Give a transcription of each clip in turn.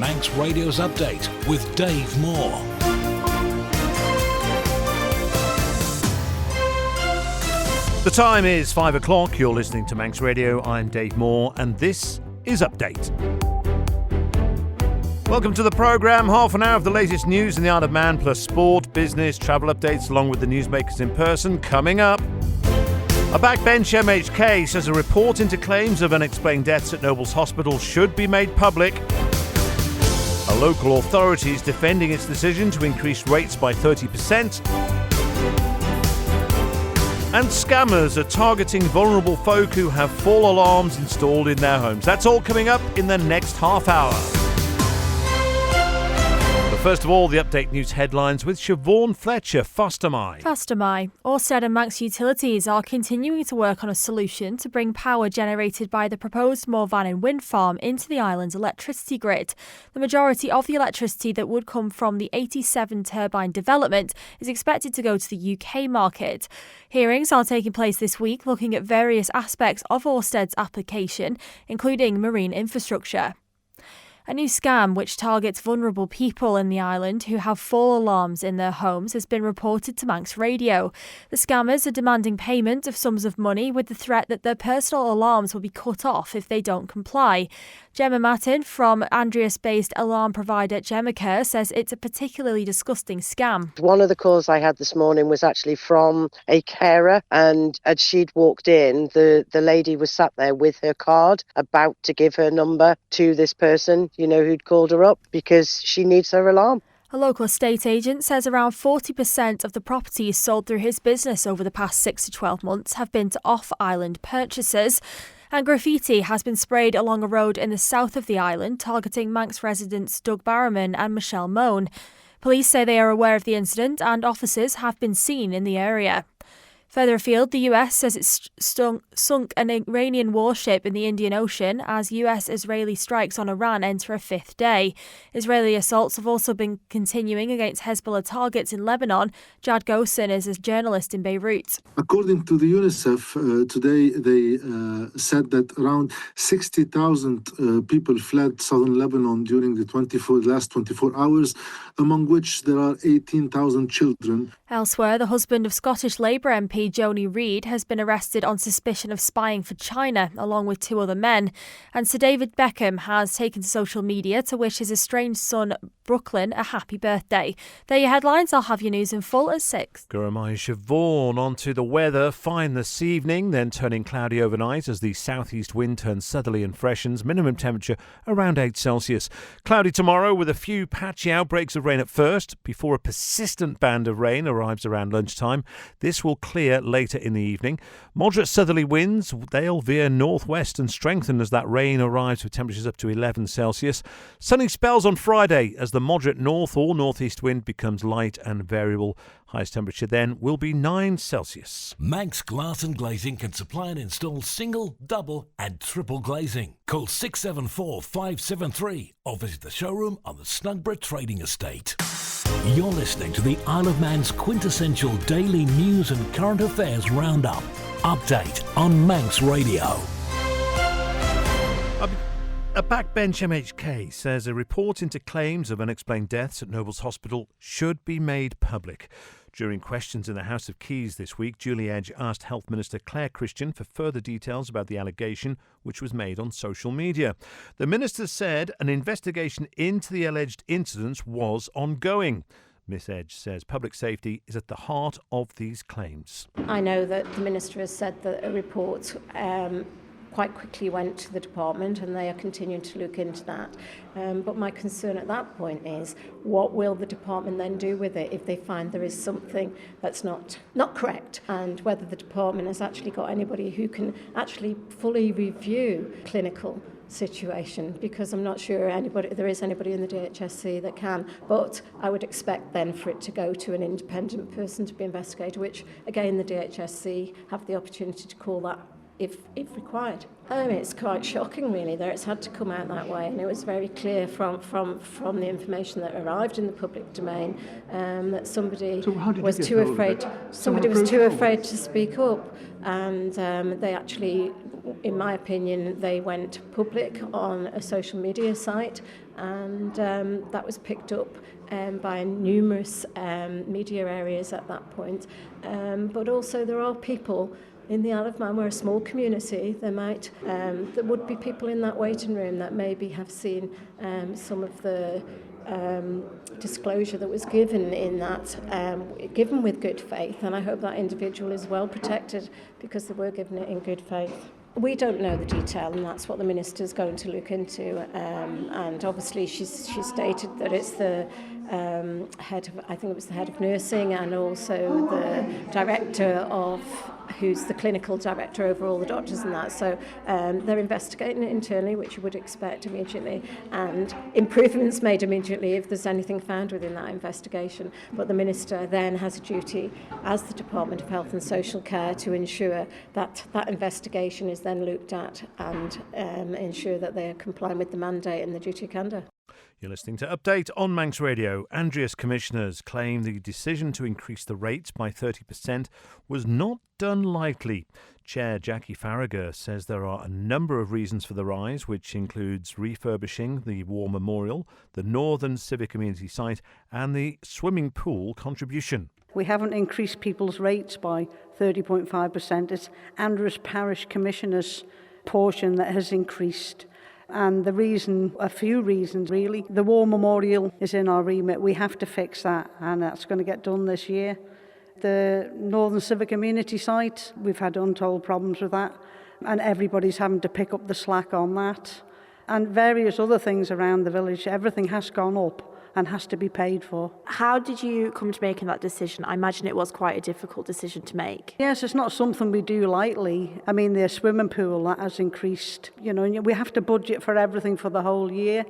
Manx Radio's Update with Dave Moore. The time is 5 o'clock. You're listening to Manx Radio. I'm Dave Moore, and this is Update. Welcome to the programme. Half an hour of the latest news in the Isle of Man, plus sport, business, travel updates, along with the newsmakers in person. Coming up, a backbench MHK says a report into claims of unexplained deaths at Nobles Hospital should be made public. A local authority is defending its decision to increase rates by 30%. And scammers are targeting vulnerable folk who have fall alarms installed in their homes. That's all coming up in the next half hour. First of all, the Update News headlines with Siobhan Fletcher. Fastamai. Orsted and Manx Utilities are continuing to work on a solution to bring power generated by the proposed Morvannon wind farm into the island's electricity grid. The majority of the electricity that would come from the 87 turbine development is expected to go to the UK market. Hearings are taking place this week looking at various aspects of Orsted's application, including marine infrastructure. A new scam which targets vulnerable people in the island who have fall alarms in their homes has been reported to Manx Radio. The scammers are demanding payment of sums of money with the threat that their personal alarms will be cut off if they don't comply. Gemma Martin from Andreas-based alarm provider Gemacare says it's a particularly disgusting scam. One of the calls I had this morning was actually from a carer, and as she'd walked in, the lady was sat there with her card about to give her number to this person, who'd called her up because she needs her alarm. A local estate agent says around 40% of the properties sold through his business over the past 6 to 12 months have been to off-island purchasers. And graffiti has been sprayed along a road in the south of the island, targeting Manx residents Doug Barrowman and Michelle Moan. Police say they are aware of the incident and officers have been seen in the area. Further afield, the US says it's sunk an Iranian warship in the Indian Ocean as US-Israeli strikes on Iran enter a fifth day. Israeli assaults have also been continuing against Hezbollah targets in Lebanon. Jad Ghosn is a journalist in Beirut. According to the UNICEF, today they said that around 60,000 people fled southern Lebanon during the last 24 hours, among which there are 18,000 children. Elsewhere, the husband of Scottish Labour MP Joni Reid has been arrested on suspicion of spying for China, along with 2 other men. And Sir David Beckham has taken to social media to wish his estranged son, Brooklyn, a happy birthday. There are your headlines. I'll have your news in full at 6. Guramai Siobhan. On to the weather. Fine this evening, then turning cloudy overnight as the southeast wind turns southerly and freshens. Minimum temperature around 8 Celsius. Cloudy tomorrow with a few patchy outbreaks of rain at first, before a persistent band of rain arrives around lunchtime. This will clear later in the evening. Moderate southerly winds, they'll veer northwest and strengthen as that rain arrives with temperatures up to 11 Celsius. Sunny spells on Friday as the moderate north or northeast wind becomes light and variable. Highest temperature then will be 9 Celsius. Manx Glass and Glazing can supply and install single, double and triple glazing. Call 674 573 or visit the showroom on the Snugborough Trading Estate. You're listening to the Isle of Man's quintessential daily news and current affairs roundup. Update on Manx Radio. A backbench MHK says a report into claims of unexplained deaths at Nobles Hospital should be made public. During questions in the House of Keys this week, Julie Edge asked Health Minister Claire Christian for further details about the allegation which was made on social media. The Minister said an investigation into the alleged incidents was ongoing. Miss Edge says public safety is at the heart of these claims. I know that the Minister has said that a report quite quickly went to the department and they are continuing to look into that. But my concern at that point is, what will the department then do with it if they find there is something that's not correct, and whether the department has actually got anybody who can actually fully review clinical situation, because I'm not sure there is anybody in the DHSC that can, but I would expect then for it to go to an independent person to be investigated, which again the DHSC have the opportunity to call that if required. It's quite shocking, really, that it's had to come out that way, and it was very clear from the information that arrived in the public domain that somebody was too afraid. Somebody was too afraid to speak up, and they actually, in my opinion, they went public on a social media site, and that was picked up by numerous media areas at that point. But also there are people in the Isle of Man, we're a small community, there would be people in that waiting room that maybe have seen some of the disclosure that was given in that, given with good faith, and I hope that individual is well protected because they were given it in good faith. We don't know the detail, and that's what the Minister's going to look into. And obviously, she stated that it's the head of, I think it was the head of nursing, and also the director of, who's the clinical director over all the doctors and that. So they're investigating it internally, which you would expect immediately, and improvements made immediately if there's anything found within that investigation. But the Minister then has a duty, as the Department of Health and Social Care, to ensure that that investigation is then looked at and ensure that they are complying with the mandate and the duty of candour. You're listening to Update on Manx Radio. Andreas commissioners claim the decision to increase the rates by 30% was not done lightly. Chair Jackie Farragher says there are a number of reasons for the rise, which includes refurbishing the War Memorial, the Northern Civic Community site and the swimming pool contribution. We haven't increased people's rates by 30.5%. It's Andreas Parish Commissioner's portion that has increased. And the reason, a few reasons really. The War Memorial is in our remit. We have to fix that, and that's going to get done this year. The Northern Civic Community site, we've had untold problems with that, and everybody's having to pick up the slack on that. And various other things around the village. Everything has gone up and has to be paid for. How did you come to making that decision? I imagine it was quite a difficult decision to make. Yes, it's not something we do lightly. I mean, the swimming pool, that has increased. You know, we have to budget for everything for the whole year.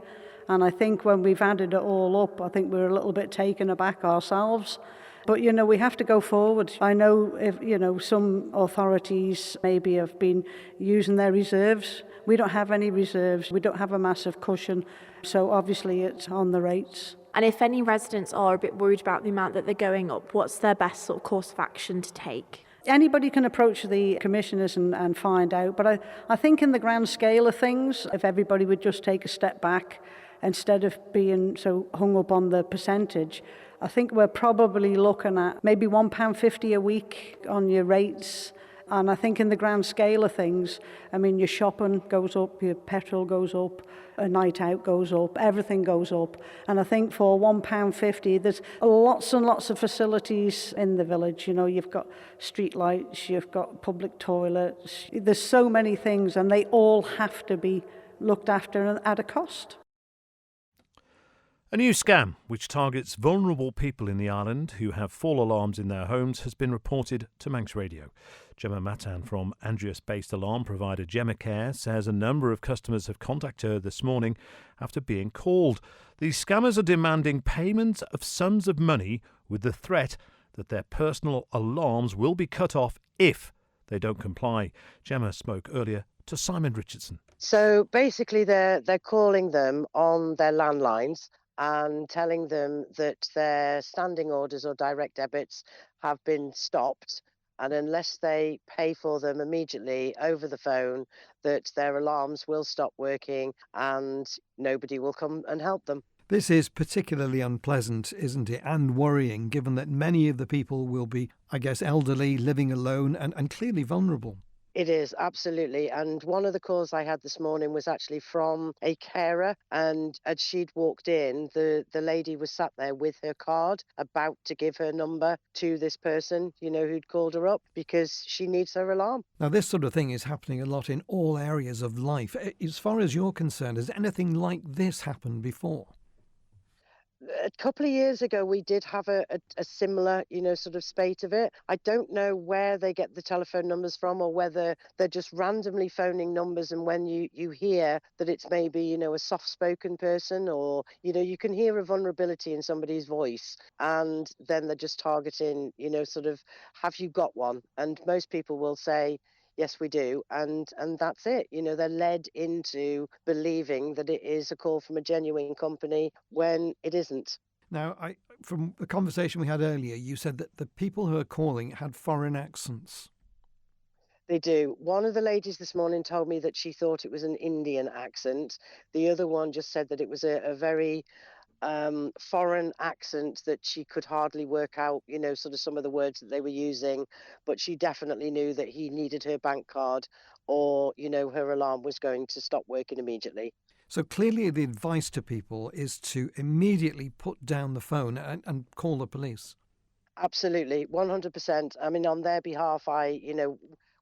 And I think when we've added it all up, I think we're a little bit taken aback ourselves. But, you know, we have to go forward. I know, if you know, some authorities maybe have been using their reserves. We don't have any reserves. We don't have a massive cushion. So obviously it's on the rates. And if any residents are a bit worried about the amount that they're going up, what's their best sort of course of action to take? Anybody can approach the commissioners and find out. But I think in the grand scale of things, if everybody would just take a step back instead of being so hung up on the percentage, I think we're probably looking at maybe £1.50 a week on your rates. And I think in the grand scale of things, I mean, your shopping goes up, your petrol goes up, a night out goes up, everything goes up. And I think for £1.50, there's lots and lots of facilities in the village. You know, you've got street lights, you've got public toilets. There's so many things, and they all have to be looked after at a cost. A new scam, which targets vulnerable people in the island who have fall alarms in their homes, has been reported to Manx Radio. Gemma Matan from Andreas-based alarm provider Gemma Care says a number of customers have contacted her this morning after being called. These scammers are demanding payment of sums of money with the threat that their personal alarms will be cut off if they don't comply. Gemma spoke earlier to Simon Richardson. So basically they're calling them on their landlines and telling them that their standing orders or direct debits have been stopped, and unless they pay for them immediately over the phone, that their alarms will stop working and nobody will come and help them. This is particularly unpleasant, isn't it, and worrying, given that many of the people will be, I guess, elderly, living alone and clearly vulnerable. It is, absolutely. And one of the calls I had this morning was actually from a carer, and as she'd walked in, the lady was sat there with her card about to give her number to this person, you know, who'd called her up because she needs her alarm. Now, this sort of thing is happening a lot in all areas of life. As far as you're concerned, has anything like this happened before? A couple of years ago, we did have a similar, you know, sort of spate of it. I don't know where they get the telephone numbers from or whether they're just randomly phoning numbers. And when you hear that it's maybe, you know, a soft-spoken person, or, you know, you can hear a vulnerability in somebody's voice, and then they're just targeting, you know, sort of, have you got one? And most people will say, Yes, we do. And that's it. They're led into believing that it is a call from a genuine company when it isn't. Now, from the conversation we had earlier, you said that the people who are calling had foreign accents. They do. One of the ladies this morning told me that she thought it was an Indian accent. The other one just said that it was a very foreign accent that she could hardly work out, sort of some of the words that they were using. But she definitely knew that he needed her bank card or, her alarm was going to stop working immediately. So clearly the advice to people is to immediately put down the phone and call the police. Absolutely, 100%. I mean, on their behalf, I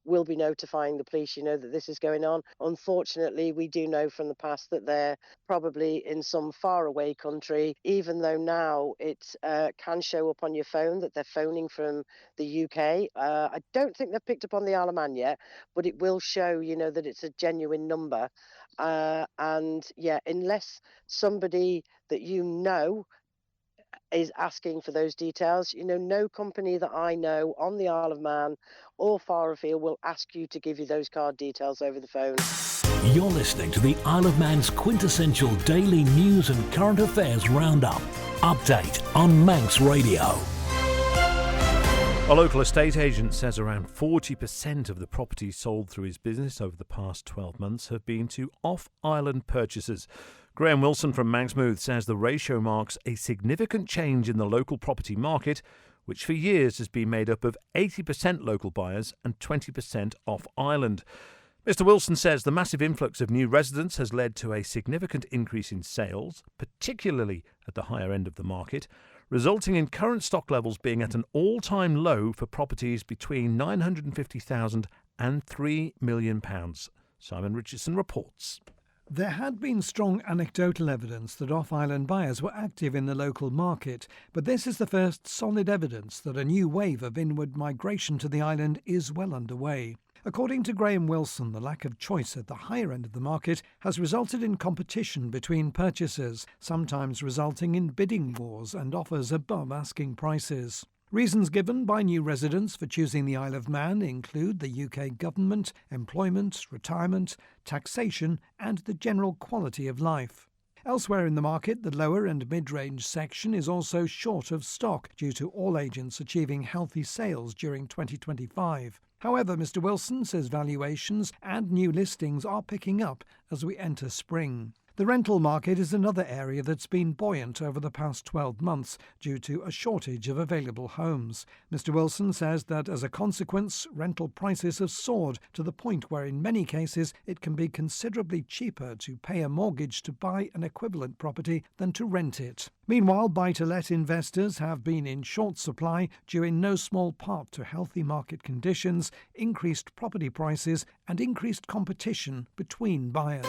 will be notifying the police, that this is going on. Unfortunately, we do know from the past that they're probably in some faraway country, even though now it can show up on your phone that they're phoning from the UK. I don't think they've picked up on the Isle of Man yet, but it will show, that it's a genuine number. And yeah, unless somebody that is asking for those details. No company that I know on the Isle of Man or far afield will ask you to give you those card details over the phone. You're listening to the Isle of Man's quintessential daily news and current affairs roundup. Update on Manx Radio. A local estate agent says around 40% of the properties sold through his business over the past 12 months have been to off-island purchasers. Graham Wilson from Manx says the ratio marks a significant change in the local property market, which for years has been made up of 80% local buyers and 20% off-island. Mr Wilson says the massive influx of new residents has led to a significant increase in sales, particularly at the higher end of the market, resulting in current stock levels being at an all-time low for properties between £950,000 and £3 million. Simon Richardson reports. There had been strong anecdotal evidence that off-island buyers were active in the local market, but this is the first solid evidence that a new wave of inward migration to the island is well underway. According to Graham Wilson, the lack of choice at the higher end of the market has resulted in competition between purchasers, sometimes resulting in bidding wars and offers above asking prices. Reasons given by new residents for choosing the Isle of Man include the UK government, employment, retirement, taxation and the general quality of life. Elsewhere in the market, the lower and mid-range section is also short of stock due to all agents achieving healthy sales during 2025. However, Mr Wilson says valuations and new listings are picking up as we enter spring. The rental market is another area that's been buoyant over the past 12 months due to a shortage of available homes. Mr Wilson says that as a consequence, rental prices have soared to the point where in many cases it can be considerably cheaper to pay a mortgage to buy an equivalent property than to rent it. Meanwhile, buy-to-let investors have been in short supply due in no small part to healthy market conditions, increased property prices and increased competition between buyers.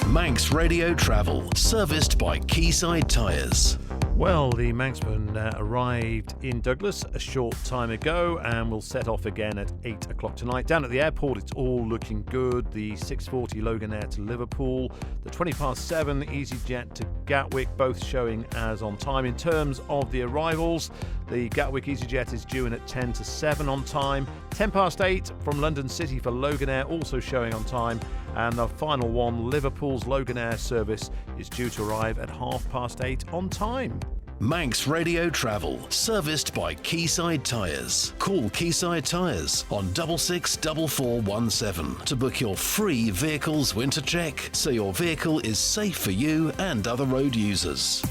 Manx Radio Travel, serviced by Quayside Tyres. Well, the Manxman arrived in Douglas a short time ago and will set off again at 8 o'clock tonight. Down at the airport, it's all looking good. The 6:40 Loganair to Liverpool, the 7:20 EasyJet to Gatwick, both showing as on time. In terms of the arrivals, the Gatwick EasyJet is due in at 10 to 7 on time. 8:10 from London City for Loganair, also showing on time. And the final one, Liverpool's Loganair service, is due to arrive at 8:30 on time. Manx Radio Travel, serviced by Quayside Tyres. Call Quayside Tyres on 664417 to book your free vehicles winter check so your vehicle is safe for you and other road users.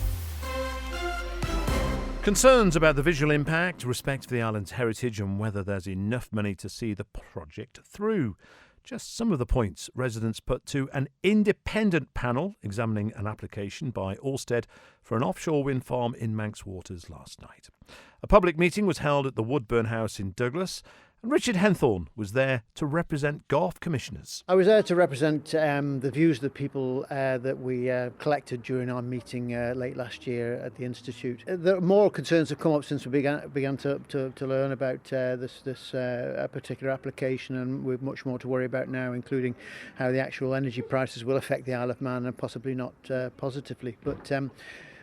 Concerns about the visual impact, respect for the island's heritage and whether there's enough money to see the project through. Just some of the points residents put to an independent panel examining an application by Ørsted for an offshore wind farm in Manx waters last night. A public meeting was held at the Woodburn House in Douglas, and Richard Henthorne was there to represent Garth commissioners. I was there to represent the views of the people that we collected during our meeting late last year at the Institute. The more concerns have come up since we began to learn about this particular application, and we've much more to worry about now, including how the actual energy prices will affect the Isle of Man and possibly not positively. But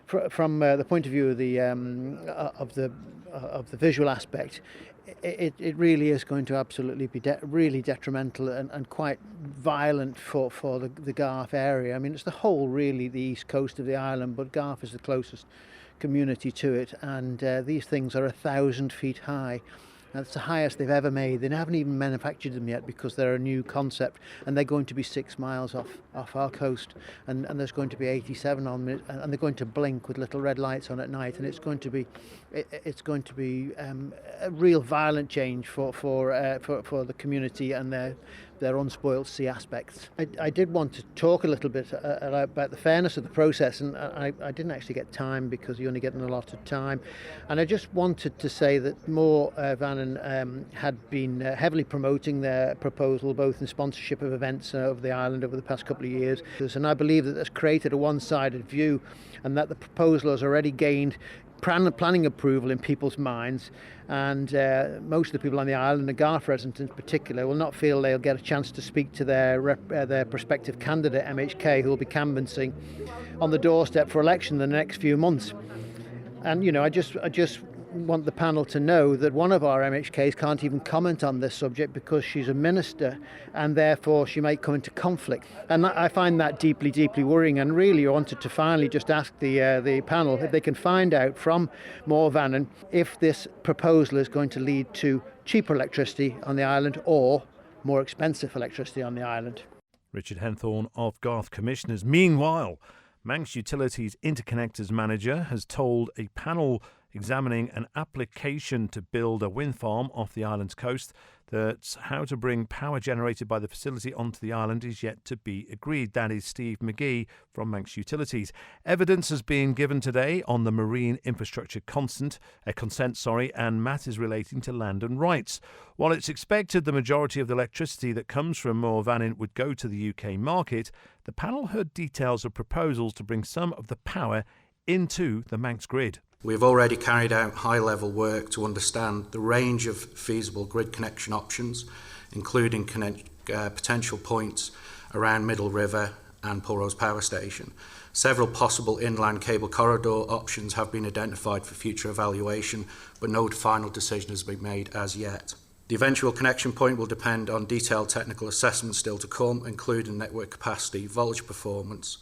from the point of view of the visual aspect, it really is going to absolutely be really detrimental and quite violent for the Garth area. I mean, it's the whole, really, the east coast of the island, but Garth is the closest community to it, and these things are 1,000 feet high. That's the highest they've ever made. They haven't even manufactured them yet because they're a new concept, and they're going to be 6 miles off our coast, and there's going to be 87 on them, and they're going to blink with little red lights on at night, and it's going to be a real violent change for the community and their unspoiled sea aspects. I did want to talk a little bit about the fairness of the process, and I didn't actually get time because you only get an allotted time. And I just wanted to say that Moore Vannon had been heavily promoting their proposal, both in sponsorship of events of the island over the past couple of years. And I believe that that's created a one-sided view, and that the proposal has already gained planning approval in people's minds, and most of the people on the island, the Garth residents in particular, will not feel they'll get a chance to speak to their prospective candidate, MHK, who will be canvassing on the doorstep for election in the next few months. And I just want the panel to know that one of our MHKs can't even comment on this subject because she's a minister, and therefore she might come into conflict. And I find that deeply, deeply worrying, and really wanted to finally just ask the panel if they can find out from Moore Vannon if this proposal is going to lead to cheaper electricity on the island or more expensive electricity on the island. Richard Henthorne of Garth Commissioners. Meanwhile, Manx Utilities Interconnectors Manager has told a panel examining an application to build a wind farm off the island's coast that how to bring power generated by the facility onto the island is yet to be agreed. That is Steve McGee from Manx Utilities. Evidence has been given today on the marine infrastructure consent, and matters relating to land and rights. While it's expected the majority of the electricity that comes from Moore Vannon would go to the UK market, the panel heard details of proposals to bring some of the power into the Manx grid. We've already carried out high-level work to understand the range of feasible grid connection options, including potential points around Middle River and Pulrose Power Station. Several possible inland cable corridor options have been identified for future evaluation, but no final decision has been made as yet. The eventual connection point will depend on detailed technical assessments still to come, including network capacity, voltage performance,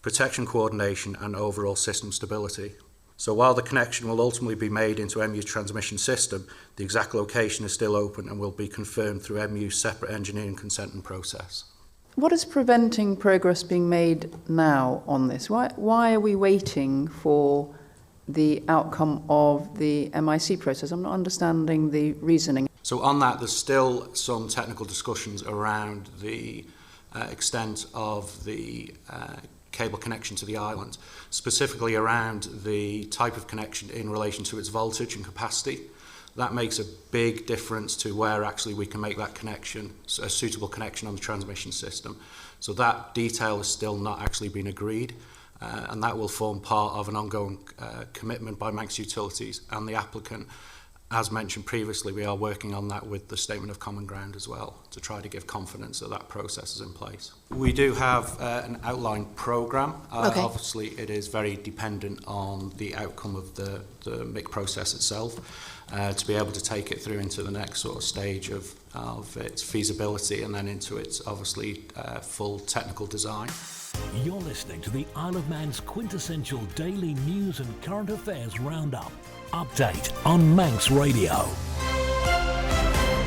protection coordination and overall system stability. So while the connection will ultimately be made into MU's transmission system, the exact location is still open and will be confirmed through MU's separate engineering consent and process. What is preventing progress being made now on this? Why are we waiting for the outcome of the MIC process? I'm not understanding the reasoning. So on that, there's still some technical discussions around the extent of the cable connection to the island, specifically around the type of connection in relation to its voltage and capacity. That makes a big difference to where actually we can make that connection, a suitable connection on the transmission system. So that detail has still not actually been agreed, and that will form part of an ongoing commitment by Manx Utilities and the applicant. As mentioned previously, we are working on that with the Statement of Common Ground as well, to try to give confidence that that process is in place. We do have an outlined programme. Okay. Obviously, it is very dependent on the outcome of the MIC process itself, to be able to take it through into the next sort of stage of its feasibility and then into its, obviously, full technical design. You're listening to the Isle of Man's quintessential daily news and current affairs roundup. Update on Manx Radio.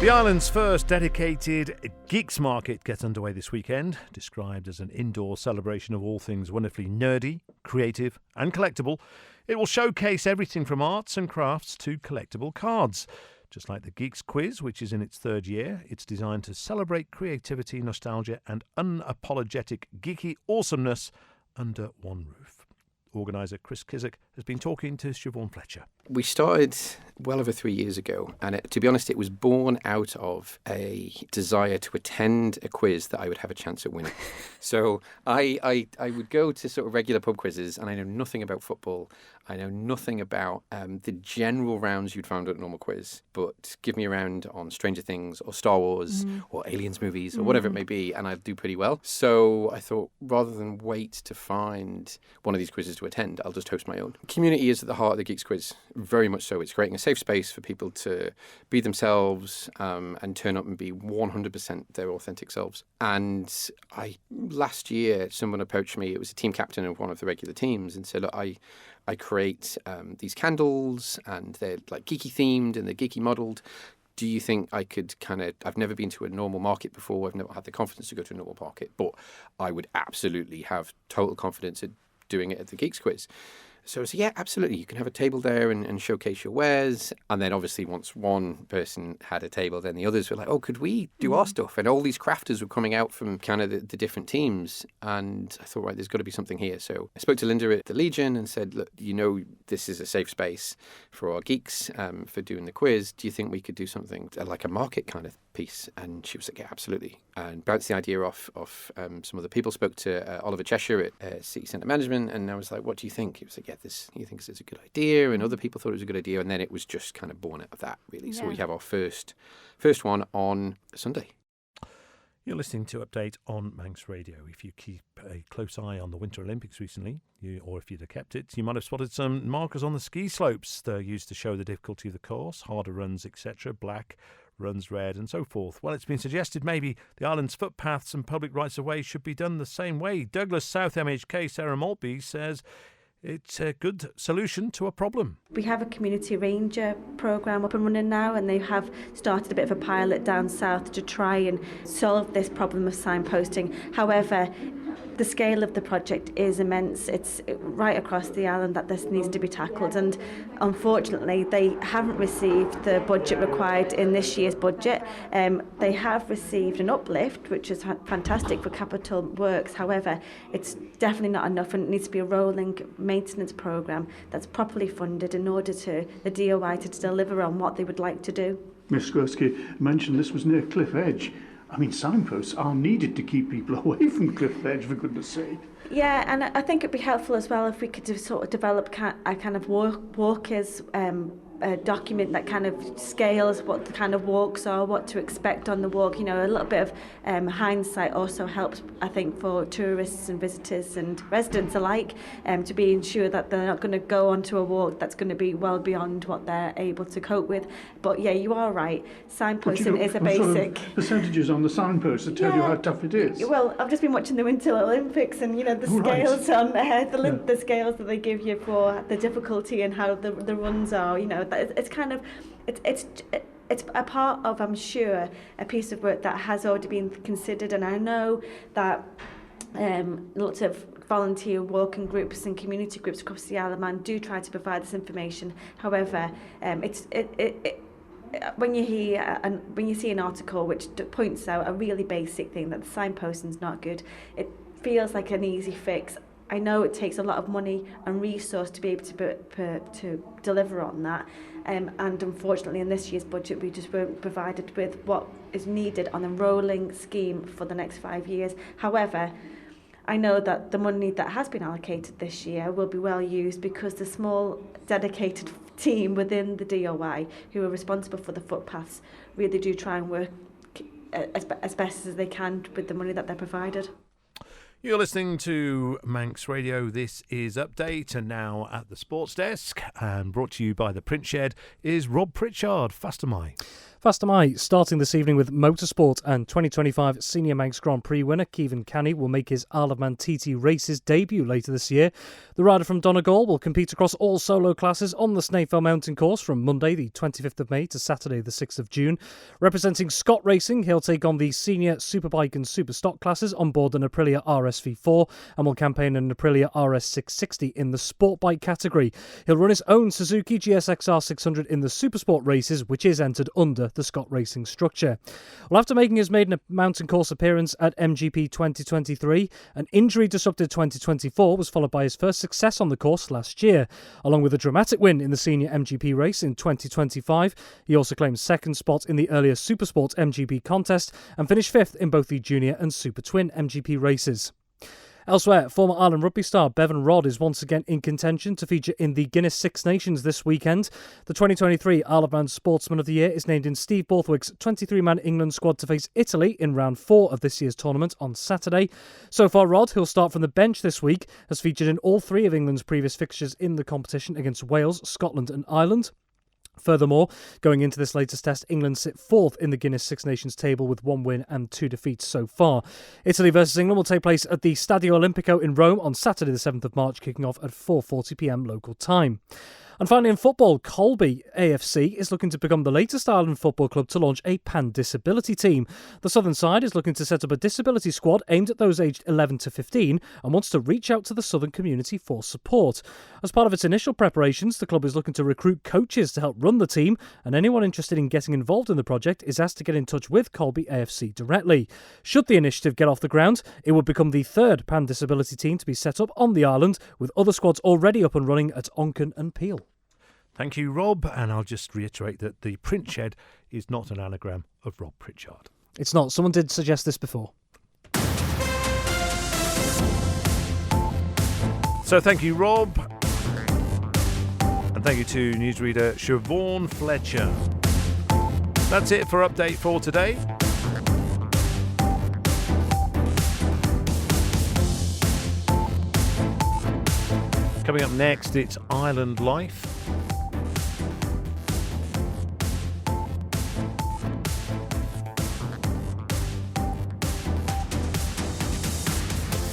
The island's first dedicated Geeks Market gets underway this weekend. Described as an indoor celebration of all things wonderfully nerdy, creative and collectible, it will showcase everything from arts and crafts to collectible cards. Just like the Geeks Quiz, which is in its third year, it's designed to celebrate creativity, nostalgia and unapologetic geeky awesomeness under one roof. Organiser Chris Kissack has been talking to Siobhan Fletcher. We started well over 3 years ago, and to be honest, it was born out of a desire to attend a quiz that I would have a chance at winning. So I would go to sort of regular pub quizzes, and I know nothing about football. I know nothing about the general rounds you'd find at a normal quiz, but give me a round on Stranger Things or Star Wars or Aliens movies or whatever it may be, and I'd do pretty well. So I thought, rather than wait to find one of these quizzes to attend, I'll just host my own. Community is at the heart of the Geeks Quiz, very much so. It's creating a safe space for people to be themselves and turn up and be 100% their authentic selves. And last year, someone approached me. It was a team captain of one of the regular teams, and said, look, I create these candles, and they're like geeky themed and they're geeky modelled. Do you think I could I've never been to a normal market before. I've never had the confidence to go to a normal market, but I would absolutely have total confidence at doing it at the Geeks Quiz. So I said, yeah, absolutely. You can have a table there and showcase your wares. And then obviously once one person had a table, then the others were like, oh, could we do our stuff? And all these crafters were coming out from kind of the different teams. And I thought, right, there's got to be something here. So I spoke to Linda at the Legion and said, look, this is a safe space for our geeks for doing the quiz. Do you think we could do something like a market kind of piece? And she was like, yeah, absolutely. And bounced the idea off some other people. Spoke to Oliver Cheshire at City Centre Management, and I was like, what do you think? He was like, yeah, he thinks it's a good idea, and other people thought it was a good idea, and then it was just kind of born out of that, really. Yeah. So we have our first one on Sunday. You're listening to Update on Manx Radio. If you keep a close eye on the Winter Olympics recently, or if you'd have kept it, you might have spotted some markers on the ski slopes. They're used to show the difficulty of the course, harder runs, etc., black, runs red, and so forth. Well, it's been suggested maybe the island's footpaths and public rights-of-way should be done the same way. Douglas South MHK Sarah Maltby says it's a good solution to a problem. We have a community ranger programme up and running now, and they have started a bit of a pilot down south to try and solve this problem of signposting. However, the scale of the project is immense. It's right across the island that this needs to be tackled, and unfortunately they haven't received the budget required in this year's budget. They have received an uplift, which is fantastic for capital works. However, it's definitely not enough, and it needs to be a rolling maintenance programme that's properly funded in order to the DOI to deliver on what they would like to do. Ms. Skrsky mentioned this was near Cliff Edge. I mean, signposts are needed to keep people away from Cliff Edge, for goodness sake. Yeah, and I think it'd be helpful as well if we could sort of develop a kind of walkers document that kind of scales what the kind of walks are, what to expect on the walk. A little bit of hindsight also helps, I think, for tourists and visitors and residents alike, to be ensured that they're not going to go onto a walk that's going to be well beyond what they're able to cope with. But yeah, you are right. Signposting is a basic. Sort of percentages on the signposts that tell you how tough it is. Well, I've just been watching the Winter Olympics, and the scales on the scales that they give you for the difficulty and how the runs are. It's kind of it's a part of, I'm sure, a piece of work that has already been considered, and I know that lots of volunteer walking groups and community groups across the Isle of Man do try to provide this information. However, when you hear and when you see an article which points out a really basic thing, that the signposting is not good, it feels like an easy fix. I know it takes a lot of money and resource to be able to deliver on that, and unfortunately in this year's budget we just weren't provided with what is needed on a rolling scheme for the next 5 years. However, I know that the money that has been allocated this year will be well used, because the small dedicated team within the DOI who are responsible for the footpaths really do try and work as best as they can with the money that they're provided. You're listening to Manx Radio. This is Update, and now at the sports desk, and brought to you by the Print Shed, is Rob Pritchard. Faster Mai. Faster Mai, starting this evening with motorsport, and 2025 Senior Manx Grand Prix winner Kevin Canny will make his Isle of Man TT Races debut later this year. The rider from Donegal will compete across all solo classes on the Snaefell Mountain course from Monday the 25th of May to Saturday the 6th of June. Representing Scott Racing, he'll take on the Senior Superbike and Super Stock classes on board an Aprilia RSV4 and will campaign an Aprilia RS660 in the Sport Bike category. He'll run his own Suzuki GSXR 600 in the Supersport races, which is entered under under the Scott Racing structure. Well, after making his maiden mountain course appearance at MGP 2023, an injury-disrupted 2024 was followed by his first success on the course last year. Along with a dramatic win in the senior MGP race in 2025, he also claimed second spot in the earlier Supersport MGP contest and finished fifth in both the junior and Super Twin MGP races. Elsewhere, former Ireland rugby star Bevan Rodd is once again in contention to feature in the Guinness Six Nations this weekend. The 2023 Isle of Man Sportsman of the Year is named in Steve Borthwick's 23-man England squad to face Italy in round 4 of this year's tournament on Saturday. So far, Rodd, who'll start from the bench this week, has featured in all 3 of England's previous fixtures in the competition against Wales, Scotland and Ireland. Furthermore, going into this latest test, England sit 4th in the Guinness Six Nations table with 1 win and 2 defeats so far. Italy versus England will take place at the Stadio Olimpico in Rome on Saturday the 7th of March, kicking off at 4:40pm local time. And finally in football, Colby AFC is looking to become the latest Ireland football club to launch a pan-disability team. The southern side is looking to set up a disability squad aimed at those aged 11 to 15 and wants to reach out to the southern community for support. As part of its initial preparations, the club is looking to recruit coaches to help run the team, and anyone interested in getting involved in the project is asked to get in touch with Colby AFC directly. Should the initiative get off the ground, it would become the third pan-disability team to be set up on the island, with other squads already up and running at Onken and Peel. Thank you, Rob. And I'll just reiterate that the print shed is not an anagram of Rob Pritchard. It's not. Someone did suggest this before. So thank you, Rob. And thank you to newsreader Siobhan Fletcher. That's it for Update for today. Coming up next, it's Island Life.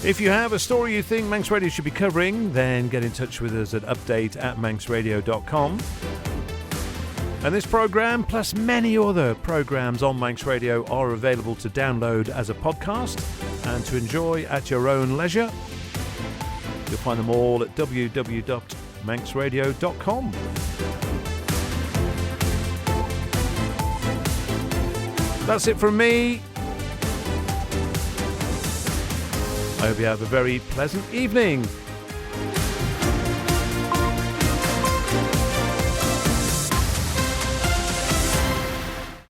If you have a story you think Manx Radio should be covering, then get in touch with us at update@manxradio.com. And this programme, plus many other programmes on Manx Radio, are available to download as a podcast and to enjoy at your own leisure. You'll find them all at www.manxradio.com. That's it from me. I hope you have a very pleasant evening.